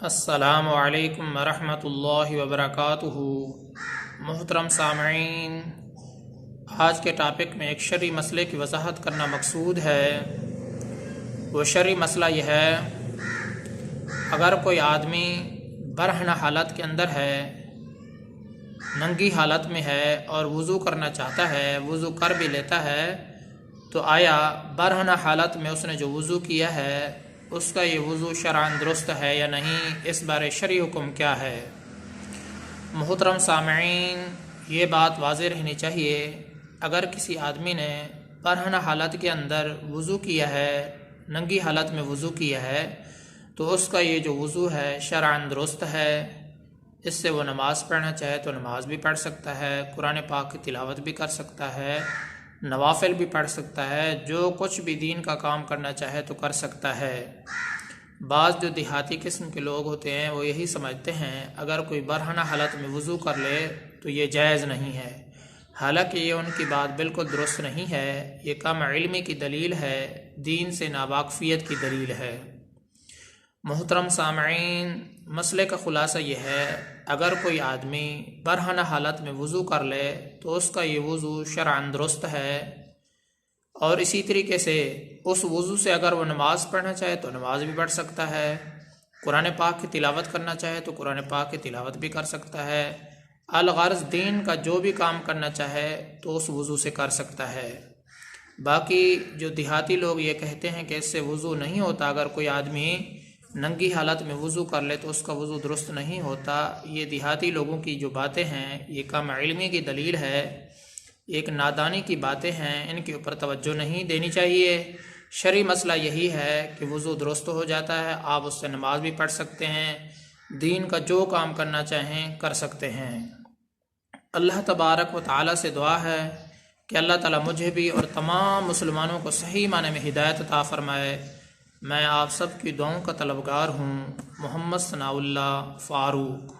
السلام علیکم ورحمۃ اللہ وبرکاتہ۔ محترم سامعین، آج کے ٹاپک میں ایک شرعی مسئلے کی وضاحت کرنا مقصود ہے۔ وہ شرعی مسئلہ یہ ہے، اگر کوئی آدمی برہنہ حالت کے اندر ہے، ننگی حالت میں ہے اور وضو کرنا چاہتا ہے، وضو کر بھی لیتا ہے، تو آیا برہنہ حالت میں اس نے جو وضو کیا ہے اس کا یہ وضو شرعاً درست ہے یا نہیں؟ اس بارے شرعی حکم کیا ہے؟ محترم سامعین، یہ بات واضح رہنی چاہیے، اگر کسی آدمی نے برہنہ حالت کے اندر وضو کیا ہے، ننگی حالت میں وضو کیا ہے، تو اس کا یہ جو وضو ہے شرعاً درست ہے۔ اس سے وہ نماز پڑھنا چاہے تو نماز بھی پڑھ سکتا ہے، قرآن پاک کی تلاوت بھی کر سکتا ہے، نوافل بھی پڑھ سکتا ہے، جو کچھ بھی دین کا کام کرنا چاہے تو کر سکتا ہے۔ بعض جو دیہاتی قسم کے لوگ ہوتے ہیں وہ یہی سمجھتے ہیں اگر کوئی برہنہ حالت میں وضو کر لے تو یہ جائز نہیں ہے، حالانکہ یہ ان کی بات بالکل درست نہیں ہے، یہ کم علمی کی دلیل ہے، دین سے ناواقفیت کی دلیل ہے۔ محترم سامعین، مسئلے کا خلاصہ یہ ہے، اگر کوئی آدمی برہنہ حالت میں وضو کر لے تو اس کا یہ وضو شرعاً درست ہے، اور اسی طریقے سے اس وضو سے اگر وہ نماز پڑھنا چاہے تو نماز بھی پڑھ سکتا ہے، قرآن پاک کی تلاوت کرنا چاہے تو قرآن پاک کی تلاوت بھی کر سکتا ہے، الغرض دین کا جو بھی کام کرنا چاہے تو اس وضو سے کر سکتا ہے۔ باقی جو دیہاتی لوگ یہ کہتے ہیں کہ اس سے وضو نہیں ہوتا، اگر کوئی آدمی ننگی حالت میں وضو کر لے تو اس کا وضو درست نہیں ہوتا، یہ دیہاتی لوگوں کی جو باتیں ہیں یہ کم علمی کی دلیل ہے، ایک نادانی کی باتیں ہیں، ان کے اوپر توجہ نہیں دینی چاہیے۔ شرعی مسئلہ یہی ہے کہ وضو درست ہو جاتا ہے، آپ اس سے نماز بھی پڑھ سکتے ہیں، دین کا جو کام کرنا چاہیں کر سکتے ہیں۔ اللہ تبارک و تعالیٰ سے دعا ہے کہ اللہ تعالیٰ مجھے بھی اور تمام مسلمانوں کو صحیح معنی میں ہدایت عطا فرمائے۔ میں آپ سب کی دعاؤں کا طلبگار ہوں۔ محمد ثناء اللہ فاروق۔